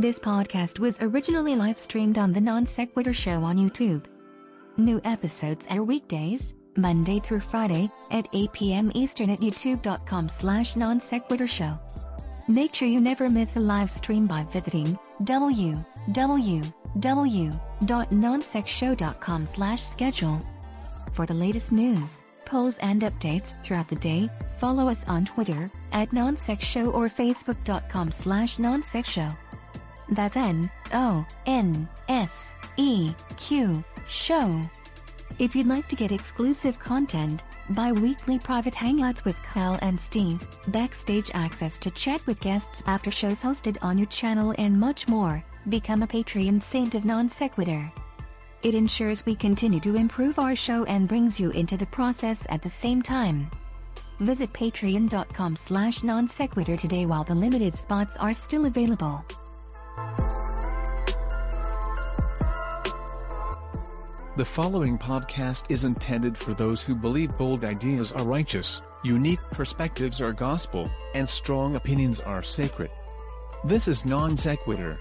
This podcast was originally live-streamed on the NonSequitur Show on YouTube. New episodes air weekdays, Monday through Friday, at 8 p.m. Eastern at youtube.com/NonSequitur Show. Make sure you never miss a live stream by visiting www.nonsecshow.com/schedule. For the latest news, polls and updates throughout the day, follow us on Twitter at NonSecShow or Facebook.com/NonSecShow. That's NonSeq Show. If you'd like to get exclusive content, bi-weekly private hangouts with Kyle and Steve, backstage access to chat with guests after shows hosted on your channel and much more, become a Patreon saint of NonSequitur. It ensures we continue to improve our show and brings you into the process at the same time. Visit patreon.com/NonSequitur today while the limited spots are still available. The following podcast is intended for those who believe bold ideas are righteous, unique perspectives are gospel, and strong opinions are sacred. This is Non Sequitur.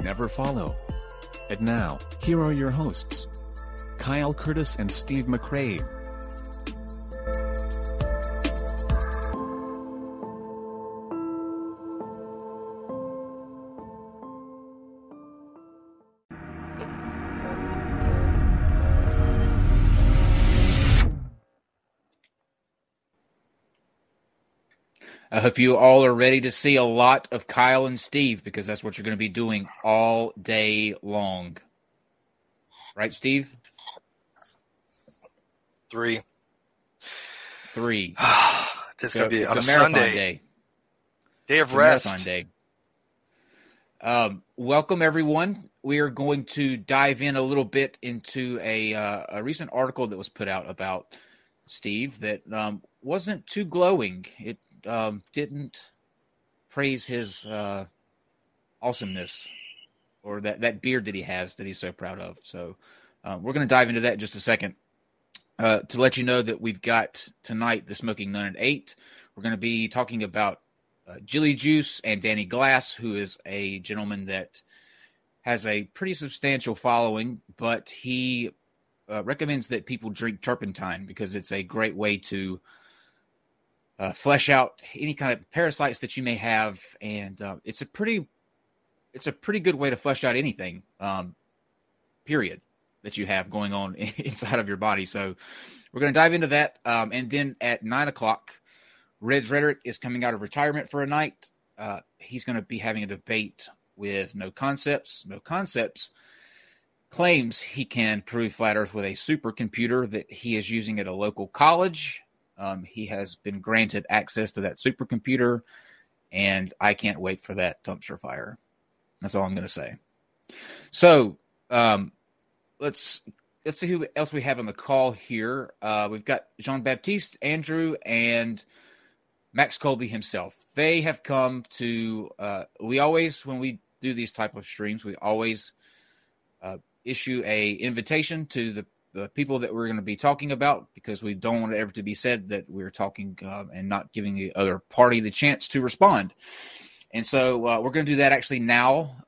Never follow. And now, here are your hosts, Kyle Curtis and Steve McRae. I hope you all are ready to see a lot of Kyle and Steve, because that's what you're going to be doing all day long. Right, Steve? 3. This is going to be on a marathon Sunday. Day of Marathon rest. day. Welcome, everyone. We are going to dive in a little bit into a recent article that was put out about Steve that wasn't too glowing. It didn't praise his awesomeness or that beard that he has that he's so proud of. So we're going to dive into that in just a second. To let you know that we've got tonight the Smoking Nun at 8. We're going to be talking about Jilly Juice and Danny Glass, who is a gentleman that has a pretty substantial following, but he recommends that people drink turpentine because it's a great way to flesh out any kind of parasites that you may have, and it's a pretty good way to flesh out anything, period, that you have going on inside of your body. So we're going to dive into that, and then at 9 o'clock, Red's Rhetoric is coming out of retirement for a night. He's going to be having a debate with No Concepts. No Concepts claims he can prove flat Earth with a supercomputer that he is using at a local college. He has been granted access to that supercomputer, and I can't wait for that dumpster fire. That's all I'm going to say. So let's see who else we have on the call here. We've got Jean-Baptiste, Andrew, and Max Kolbe himself. They have come to we always, when we do these type of streams, we always issue a invitation to the people that we're going to be talking about, because we don't want it ever to be said that we're talking and not giving the other party the chance to respond. And so we're going to do that actually now.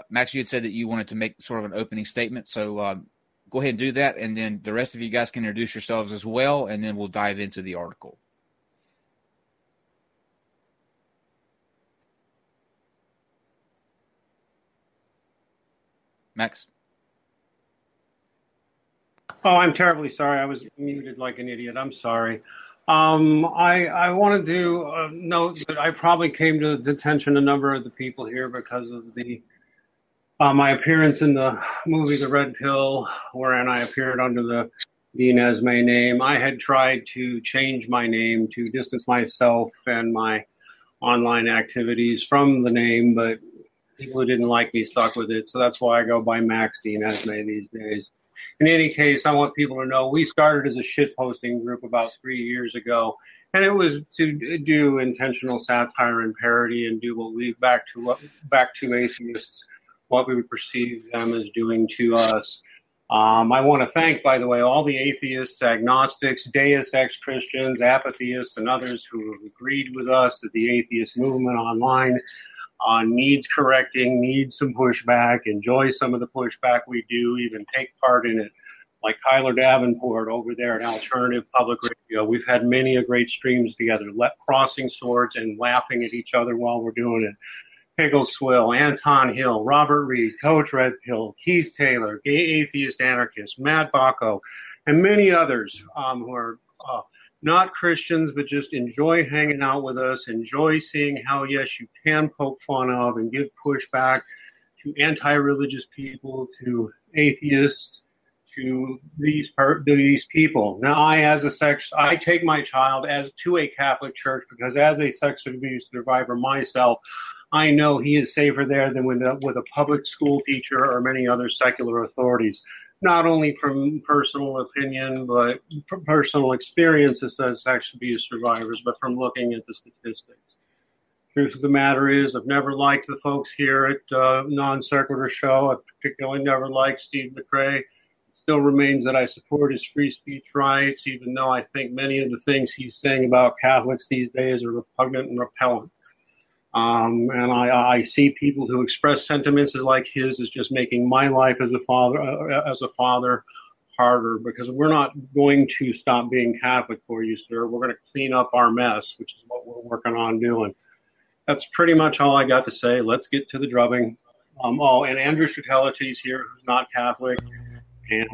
Max, you had said that you wanted to make sort of an opening statement. So go ahead and do that. And then the rest of you guys can introduce yourselves as well. And then we'll dive into the article. Max? Oh, I'm terribly sorry. I was muted like an idiot. I'm sorry. I wanted to note that I probably came to the attention a number of the people here because of the my appearance in the movie The Red Pill, wherein I appeared under the Dean Esme name. I had tried to change my name to distance myself and my online activities from the name, but people who didn't like me stuck with it. So that's why I go by Max Dean Esme these days. In any case, I want people to know we started as a shitposting group about 3 years ago, and it was to do intentional satire and parody and do what we back to atheists, what we would perceive them as doing to us. I want to thank, by the way, all the atheists, agnostics, deists, ex-Christians, apatheists, and others who have agreed with us that the atheist movement online needs correcting, needs some pushback, enjoy some of the pushback we do, even take part in it. Like Kyler Davenport over there at Alternative Public Radio. We've had many a great streams together, crossing swords and laughing at each other while we're doing it. Pickle Swill, Anton Hill, Robert Reed, Coach Red Pill, Keith Taylor, Gay Atheist Anarchist, Matt Bacco, and many others who are not Christians, but just enjoy hanging out with us, enjoy seeing how, yes, you can poke fun of and give pushback to anti-religious people, to atheists, to these people. Now, I take my child as to a Catholic church because as a sex abuse survivor myself, I know he is safer there than with a public school teacher or many other secular authorities. Not only from personal opinion, but from personal experiences as sex abuse survivors, but from looking at the statistics. Truth of the matter is, I've never liked the folks here at NonSequitur Show. I particularly never liked Steve McRae. Still remains that I support his free speech rights, even though I think many of the things he's saying about Catholics these days are repugnant and repellent. And I see people who express sentiments like his as just making my life as a father harder, because we're not going to stop being Catholic for you, sir. We're going to clean up our mess, which is what we're working on doing. That's pretty much all I got to say. Let's get to the drubbing. And Andrew Strutelites here, who's not Catholic. And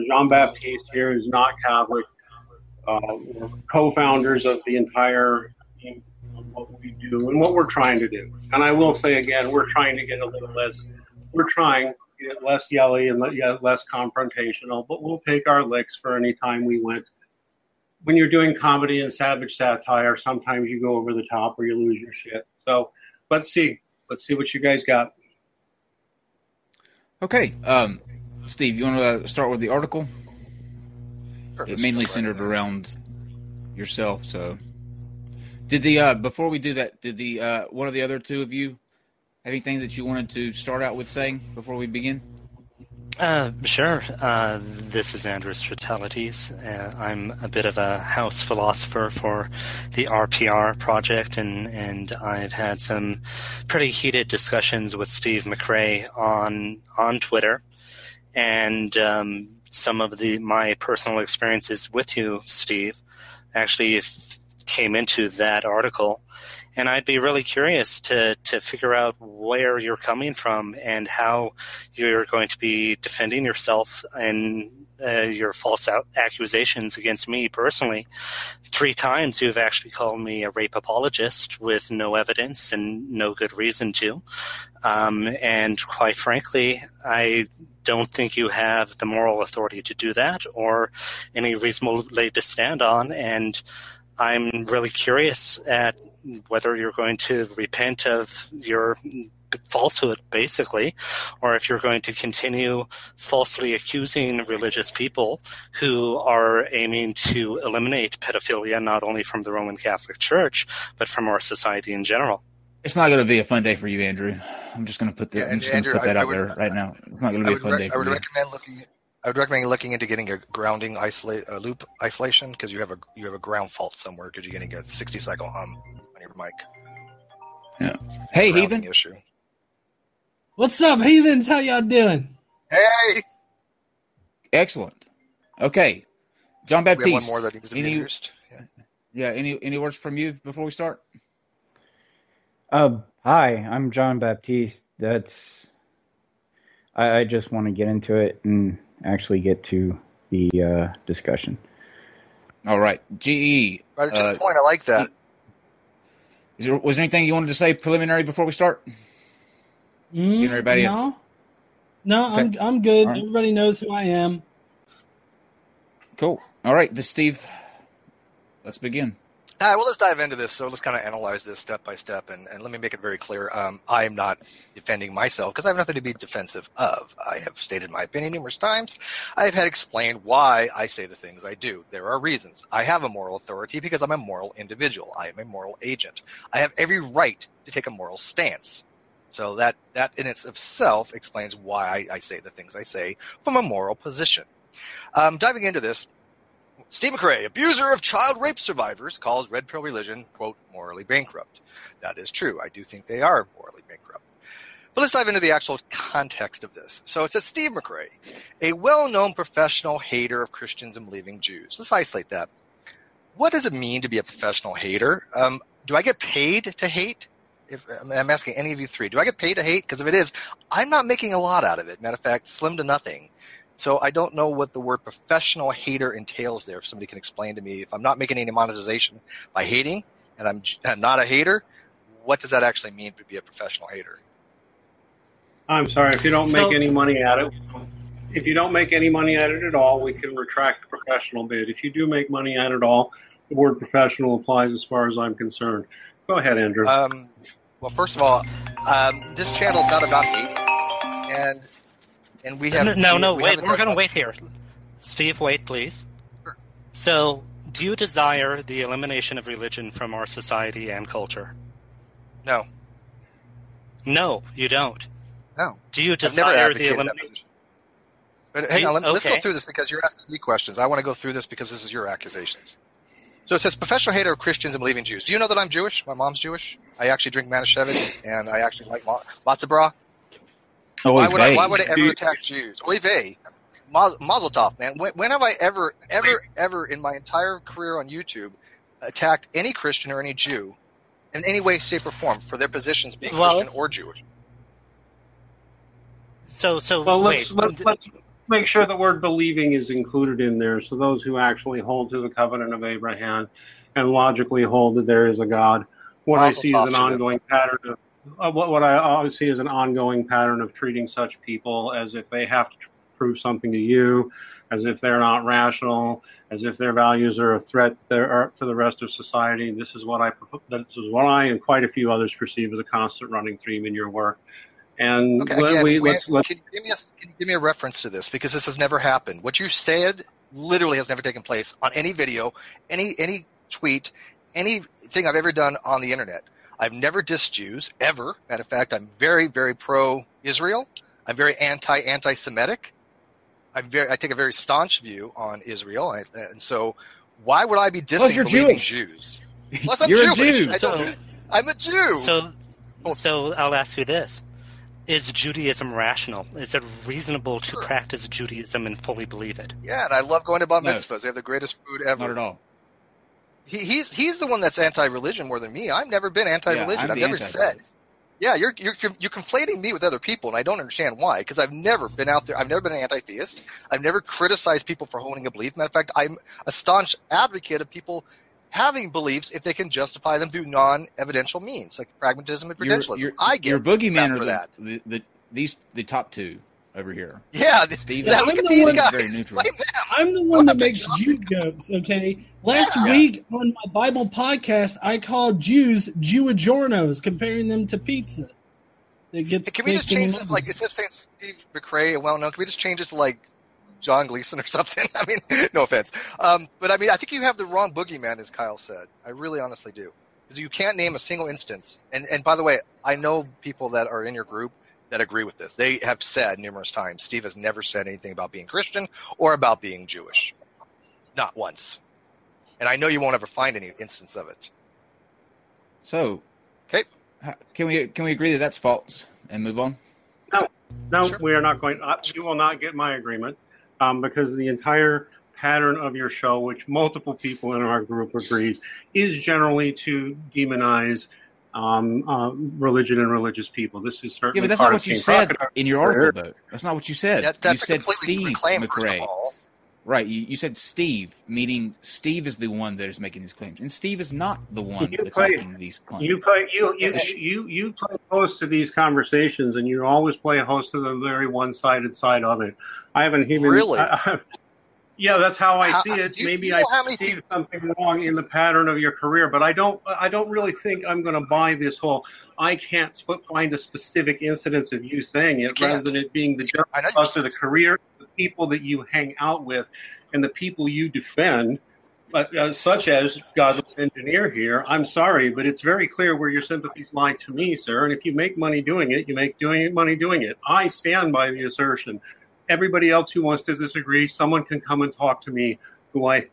Jean-Baptiste here is not Catholic. We're co-founders of the entire team of what we do and what we're trying to do. And I will say again, we're trying to get less yelly and less confrontational, but we'll take our licks for any time we went. When you're doing comedy and savage satire, sometimes you go over the top or you lose your shit. So let's see what you guys got. Okay. Steve, you want to start with the article? Sure, it mainly centered around yourself. So, before we do that, did one of the other two of you have anything that you wanted to start out with saying before we begin? Sure. This is Andrew Strutelites. I'm a bit of a house philosopher for the RPR project, and I've had some pretty heated discussions with Steve McRae on Twitter. And some of my personal experiences with you, Steve, actually came into that article. And I'd be really curious to figure out where you're coming from and how you're going to be defending yourself and your false accusations against me personally. 3 times you've actually called me a rape apologist with no evidence and no good reason to. And quite frankly, I don't think you have the moral authority to do that or any reasonable leg to stand on. And I'm really curious at whether you're going to repent of your falsehood, basically, or if you're going to continue falsely accusing religious people who are aiming to eliminate pedophilia not only from the Roman Catholic Church, but from our society in general. It's not going to be a fun day for you, Andrew. I'm just going to put that. I'm just going to put that out there right now. It's not going to be a fun day for you. I would recommend looking into getting a grounding loop isolation because you have a ground fault somewhere because you're getting a 60 cycle hum on your mic. Yeah. Hey, Heathen. Issue. What's up, heathens? How y'all doing? Hey. Excellent. Okay, John Baptiste. We have one more that needs to be introduced. Yeah. Any words from you before we start? Hi, I'm John Baptiste. I just want to get into it and actually get to the discussion. All right. GE. Right to the point. I like that. Was there anything you wanted to say preliminary before we start? No. Okay. I'm good. Right. Everybody knows who I am. Cool. All right. This is Steve. Let's begin. Well, let's dive into this. So let's kind of analyze this step by step, and let me make it very clear. I am not defending myself because I have nothing to be defensive of. I have stated my opinion numerous times. I have had explained why I say the things I do. There are reasons. I have a moral authority because I'm a moral individual. I am a moral agent. I have every right to take a moral stance. So that in itself explains why I say the things I say from a moral position. Diving into this, Steve McRae, abuser of child rape survivors, calls Red Pill religion, quote, morally bankrupt. That is true. I do think they are morally bankrupt. But let's dive into the actual context of this. So it says Steve McRae, a well-known professional hater of Christians and believing Jews. Let's isolate that. What does it mean to be a professional hater? Do I get paid to hate? I'm asking any of you three. Do I get paid to hate? Because if it is, I'm not making a lot out of it. Matter of fact, slim to nothing. So I don't know what the word professional hater entails there. If somebody can explain to me, if I'm not making any monetization by hating and I'm not a hater, what does that actually mean to be a professional hater? I'm sorry, if you don't make any money at it, if you don't make any money at it at all, we can retract the professional bid. If you do make money at it all, the word professional applies as far as I'm concerned. Go ahead, Andrew. Well, first of all, this channel is not about hate, and we have wait. We're going to wait here. Steve, wait, please. Sure. So, do you desire the elimination of religion from our society and culture? No. No, you don't. No. Do you desire the elimination? But hang on, let's go through this because you're asking me questions. I want to go through this because this is your accusations. So it says, professional hater of Christians and believing Jews. Do you know that I'm Jewish? My mom's Jewish. I actually drink Manischewitz, and I actually like matzo bra. Why would I ever attack Jews? Oy vey. Mazel tov, man. When have I ever in my entire career on YouTube attacked any Christian or any Jew in any way, shape, or form for their positions being Christian or Jewish? Let's make sure the word believing is included in there. So those who actually hold to the covenant of Abraham and logically hold that there is a God. What I see is an ongoing pattern of what I always see is an ongoing pattern of treating such people as if they have to prove something to you, as if they're not rational, as if their values are a threat to the rest of society. This is what I and quite a few others perceive as a constant running theme in your work. And can you give me a reference to this? Because this has never happened. What you said literally has never taken place on any video, any tweet, anything I've ever done on the internet. I've never dissed Jews, ever. Matter of fact, I'm very, very pro-Israel. I'm very anti-Semitic. I take a very staunch view on Israel. And so why would I be dissing believing Jews? Plus, I'm You're Jewish. a Jew. I'm a Jew. So I'll ask you this. Is Judaism rational? Is it reasonable to practice Judaism and fully believe it? Yeah, and I love going to bat mitzvahs. They have the greatest food ever. Not at all. He's the one that's anti-religion more than me. I've never been anti-religion. Yeah, I've never said. Yeah, you're conflating me with other people, and I don't understand why. Because I've never been out there. I've never been an anti-theist. I've never criticized people for holding a belief. Matter of fact, I'm a staunch advocate of people having beliefs if they can justify them through non-evidential means, like pragmatism and credentialism. I get your boogeyman for that. The top two over here. Yeah, Steve, look at these guys. Very neutral. I'm the one that makes Jew jokes. Okay, last week on my Bible podcast, I called Jews Jew-adjornos, comparing them to pizza. Can we just change this? Like, instead of saying Steve McRae, a well-known, can we just change it to like John Gleason or something? I mean, no offense. But I mean, I think you have the wrong boogeyman, as Kyle said. I really honestly do. Because you can't name a single instance. And by the way, I know people that are in your group that agree with this. They have said numerous times, Steve has never said anything about being Christian or about being Jewish. Not once. And I know you won't ever find any instance of it. So, okay, can we agree that that's false and move on? No, sure. We are not going. You will not get my agreement. Because the entire pattern of your show, which multiple people in our group agrees, is generally to demonize religion and religious people. This is certainly but that's not what you said in your article, though. That's not what you said. You said Steve McRae. Right, you said Steve, meaning Steve is the one that is making these claims, and Steve is not the one that's making these claims. You play host to these conversations, and you always play host to the very one-sided side of it. I haven't even really. Yeah, that's how I see it. Maybe I see something wrong in the pattern of your career, but I don't really think I'm going to buy this whole. I can't find a specific incidence of you saying it, rather than it being the general thrust of the career, the people that you hang out with, and the people you defend, such as Godless Engineer here. I'm sorry, but it's very clear where your sympathies lie to me, sir. And if you make money doing it, you make money doing it. I stand by the assertion. Everybody else who wants to disagree, someone can come and talk to me who I,